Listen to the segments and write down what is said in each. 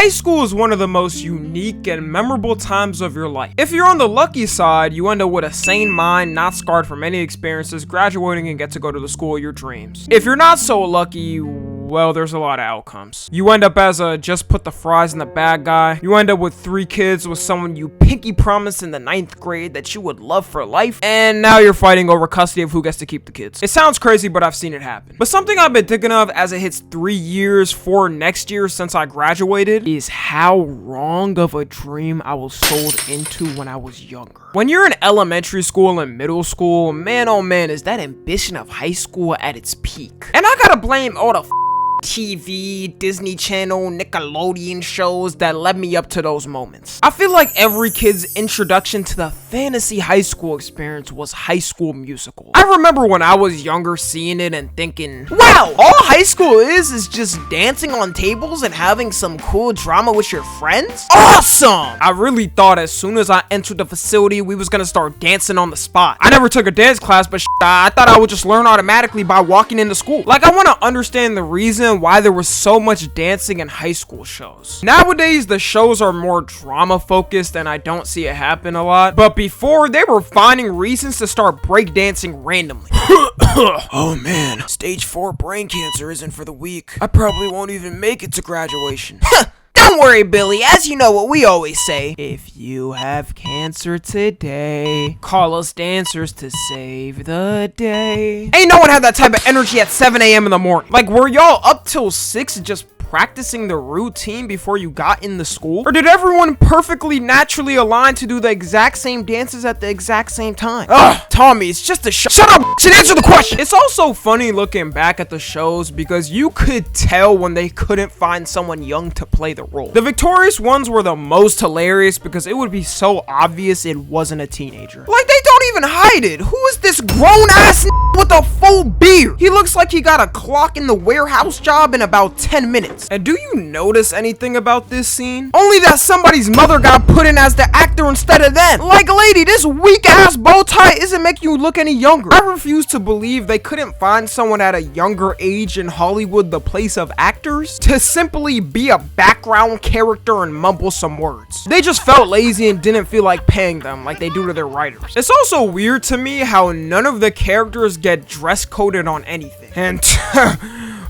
High school is one of the most unique and memorable times of your life. If you're on the lucky side, you end up with a sane mind, not scarred from any experiences, graduating and get to go to the school of your dreams. If you're not so lucky, well, there's a lot of outcomes. You end up as a just put the fries in the bag guy. You end up with 3 kids with someone you pinky promised in the 9th grade that you would love for life, and now you're fighting over custody of who gets to keep the kids. It sounds crazy, but I've seen it happen. But something I've been thinking of as it hits 3 years for next year since I graduated is how wrong of a dream I was sold into when I was younger. When you're in elementary school and middle school, man oh man, is that ambition of high school at its peak. And I gotta blame all the TV, Disney Channel, Nickelodeon shows that led me up to those moments. I feel like every kid's introduction to the fantasy high school experience was High School Musical. I remember when I was younger seeing it and thinking, wow, all high school is just dancing on tables and having some cool drama with your friends? Awesome! I really thought as soon as I entered the facility, we was gonna start dancing on the spot. I never took a dance class, but I thought I would just learn automatically by walking into school. Like, I want to understand the reason why there was so much dancing in high school shows. Nowadays, the shows are more drama focused and I don't see it happen a lot. But before, they were finding reasons to start breakdancing randomly. Oh man, stage 4 brain cancer isn't for the weak. I probably won't even make it to graduation. Don't worry, Billy, as you know what we always say. If you have cancer today, call us dancers to save the day. Ain't no one had that type of energy at 7 a.m. in the morning. Like, were y'all up till 6 just practicing the routine before you got in the school? Or did everyone perfectly naturally align to do the exact same dances at the exact same time? Ugh, Tommy, it's just a show. Shut up, should answer the question. It's also funny looking back at the shows because you could tell when they couldn't find someone young to play the role. The victorious ones were the most hilarious because it would be so obvious it wasn't a teenager. Like, they don't even hide it. Who is this grown ass with a full beard? He looks like he got a clock in the warehouse job in about 10 minutes. And do you notice anything about this scene? Only that somebody's mother got put in as the actor instead of them. Like, lady, this weak ass bow tie isn't making you look any younger. I refuse to believe they couldn't find someone at a younger age in Hollywood, the place of actors, to simply be a background character and mumble some words. They just felt lazy and didn't feel like paying them like they do to their writers. It's also weird to me how none of the characters get dress coded on anything. And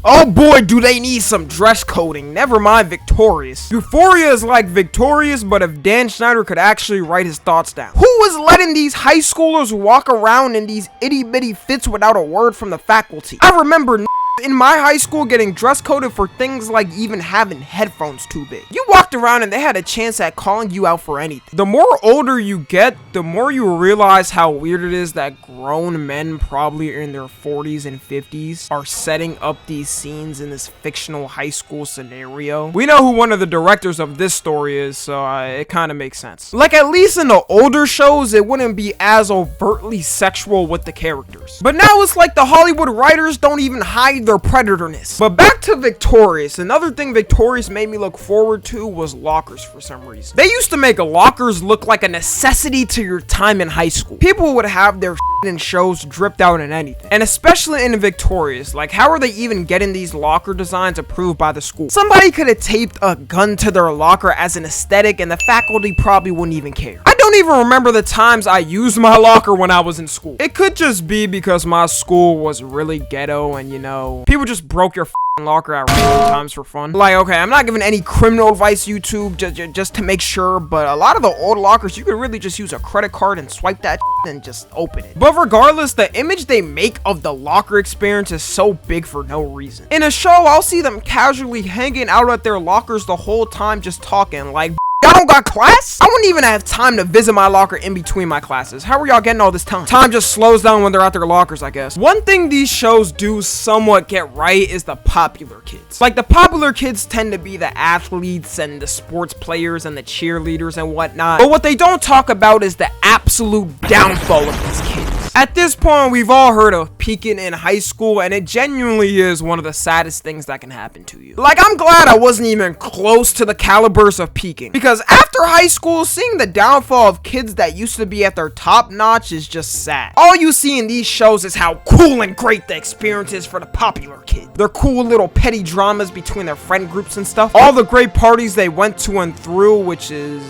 oh boy, do they need some dress coding. Never mind Victorious. Euphoria is like Victorious, but if Dan Schneider could actually write his thoughts down. Who was letting these high schoolers walk around in these itty bitty fits without a word from the faculty? I remember in my high school getting dress coded for things like even having headphones too big. You walked around and they had a chance at calling you out for anything. The more older you get, the more you realize how weird it is that grown men probably in their 40s and 50s are setting up these scenes in this fictional high school scenario. We know who one of the directors of this story is, so it kind of makes sense. Like, at least in the older shows, it wouldn't be as overtly sexual with the characters. But now it's like the Hollywood writers don't even hide their predatorness. But back to Victorious. Another thing Victorious made me look forward to was lockers for some reason. They used to make lockers look like a necessity to your time in high school. People would have their in shows dripped out in anything. And especially in Victorious, like, how are they even getting these locker designs approved by the school? Somebody could have taped a gun to their locker as an aesthetic and the faculty probably wouldn't even care. I don't even remember the times I used my locker when I was in school. It could just be because my school was really ghetto and, you know, people just broke your locker at random times for fun. Like, okay, I'm not giving any criminal advice, YouTube, just to make sure, but a lot of the old lockers, you could really just use a credit card and swipe that and just open it. But regardless, the image they make of the locker experience is so big for no reason. In a show, I'll see them casually hanging out at their lockers the whole time just talking, like, y'all don't got class? I wouldn't even have time to visit my locker in between my classes. How are y'all getting all this time? Time just slows down when they're at their lockers, I guess. One thing these shows do somewhat get right is the popular kids. Like, the popular kids tend to be the athletes and the sports players and the cheerleaders and whatnot. But what they don't talk about is the absolute downfall of these kids. At this point, we've all heard of peaking in high school, and it genuinely is one of the saddest things that can happen to you. Like, I'm glad I wasn't even close to the calibers of peaking, because after high school, seeing the downfall of kids that used to be at their top notch is just sad. All you see in these shows is how cool and great the experience is for the popular kid. Their cool little petty dramas between their friend groups and stuff. All the great parties they went to and through, which is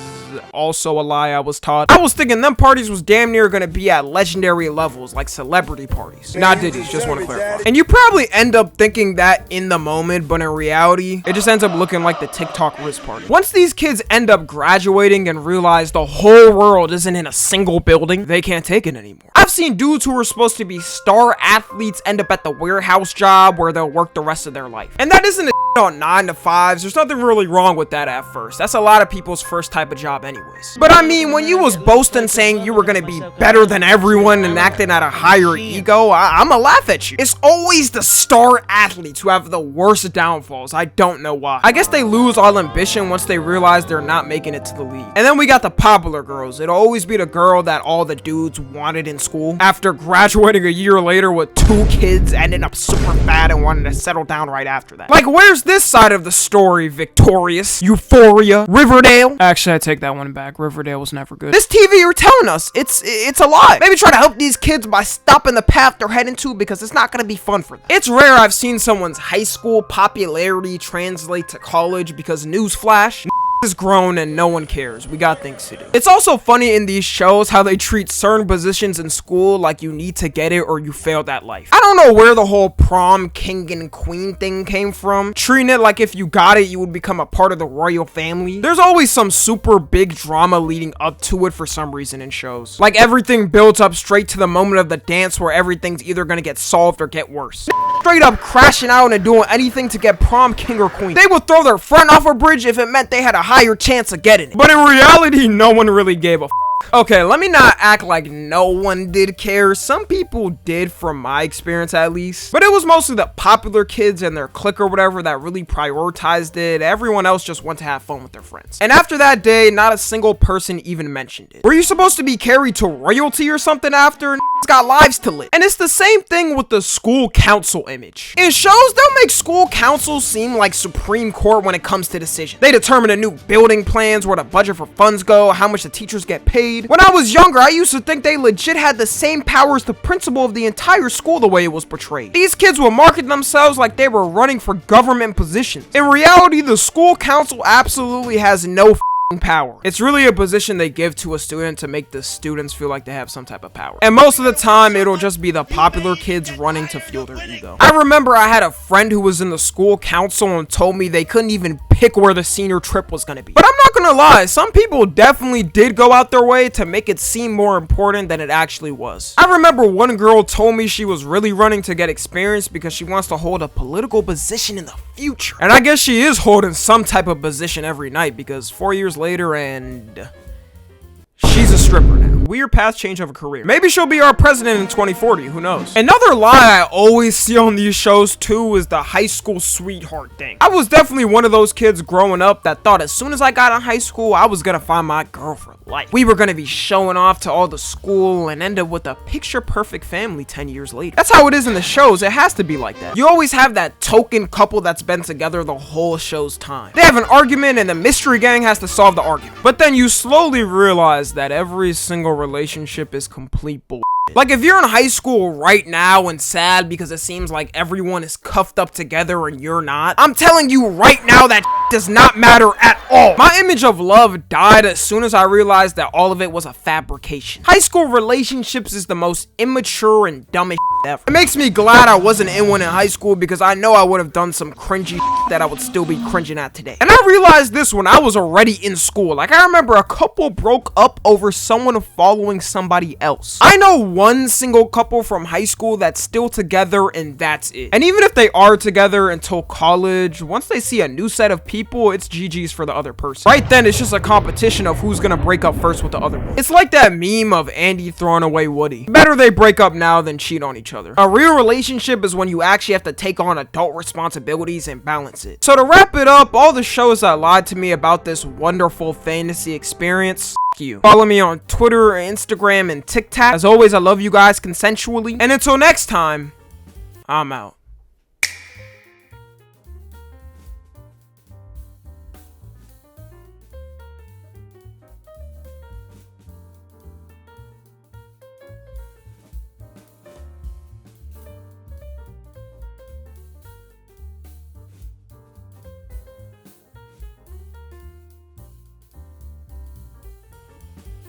also a lie I was taught. I was thinking them parties was damn near gonna be at legendary levels, like celebrity parties. Not Diddy's, just want to clarify. And you probably end up thinking that in the moment, but in reality, it just ends up looking like the TikTok Riz party. Once these kids end up graduating and realize the whole world isn't in a single building, they can't take it anymore. I've seen dudes who were supposed to be star athletes end up at the warehouse job where they'll work the rest of their life. And that isn't a on 9 to 5s. There's nothing really wrong with that at first. That's a lot of people's first type of job anyways. But I mean, when you was boasting saying you were gonna be better than everyone and acting at a higher ego, I'ma laugh at you. It's always the star athletes who have the worst downfalls. I don't know why. I guess they lose all ambition once they realize they're not making it to the league. And then we got the popular girls. It'll always be the girl that all the dudes wanted in school. After graduating a year later with 2 kids, ending up super fat and wanting to settle down right after that. Like, where's this side of the story, Victorious, Euphoria, Riverdale? Actually, I take that one back. Riverdale was never good. This TV you're telling us, it's a lie. Maybe try to help these kids by stopping the path they're heading to, because it's not gonna be fun for them. It's rare I've seen someone's high school popularity translate to college, because newsflash, is grown and no one cares. We got things to do. It's also funny in these shows how they treat certain positions in school like you need to get it or you failed at life. I don't know where the whole prom king and queen thing came from, treating it like if you got it you would become a part of the royal family. There's always some super big drama leading up to it for some reason in shows. Like everything builds up straight to the moment of the dance where everything's either gonna get solved or get worse. Straight up crashing out and doing anything to get prom king or queen. They would throw their friend off a bridge if it meant they had a higher chance of getting it. But in reality, no one really gave a f. Okay, let me not act like no one did care. Some people did, from my experience at least. But it was mostly the popular kids and their clique or whatever that really prioritized it. Everyone else just went to have fun with their friends. And after that day, not a single person even mentioned it. Were you supposed to be carried to royalty or something after? Got lives to live. And it's the same thing with the school council image. In shows, they'll make school councils seem like Supreme Court when it comes to decisions. They determine the new building plans, where the budget for funds go, how much the teachers get paid. When I was younger, I used to think they legit had the same power as the principal of the entire school the way it was portrayed. These kids would market themselves like they were running for government positions. In reality, the school council absolutely has no power. It's really a position they give to a student to make the students feel like they have some type of power. And most of the time, it'll just be the popular kids running to fuel their ego. I remember I had a friend who was in the school council and told me they couldn't even pick where the senior trip was gonna be. But I'm not gonna lie, some people definitely did go out their way to make it seem more important than it actually was. I remember one girl told me she was really running to get experience because she wants to hold a political position in the future. And I guess she is holding some type of position every night, because 4 years later and she's a stripper now. Weird path change of a career. Maybe she'll be our president in 2040, who knows? Another lie I always see on these shows too is the high school sweetheart thing. I was definitely one of those kids growing up that thought as soon as I got in high school, I was gonna find my girl for life. We were gonna be showing off to all the school and end up with a picture perfect family 10 years later. That's how it is in the shows. It has to be like that. You always have that token couple that's been together the whole show's time. They have an argument and the mystery gang has to solve the argument. But then you slowly realize that every single relationship is complete bull. Like, if you're in high school right now and sad because it seems like everyone is cuffed up together and you're not, I'm telling you right now that does not matter at all. My image of love died as soon as I realized that all of it was a fabrication. High school relationships is the most immature and dumbest ever. It makes me glad I wasn't in one in high school, because I know I would have done some cringy that I would still be cringing at today. And I realized this when I was already in school. Like, I remember a couple broke up over someone following somebody else. I know one single couple from high school that's still together, and that's it. And even if they are together until college, once they see a new set of people, it's GG's for the other person. Right then, it's just a competition of who's gonna break up first with the other one. It's like that meme of Andy throwing away Woody. Better they break up now than cheat on each other. A real relationship is when you actually have to take on adult responsibilities and balance it. So to wrap it up, all the shows that lied to me about this wonderful fantasy experience, you. Follow me on Twitter, Instagram, and TikTok. As always, I love you guys consensually. And until next time, I'm out.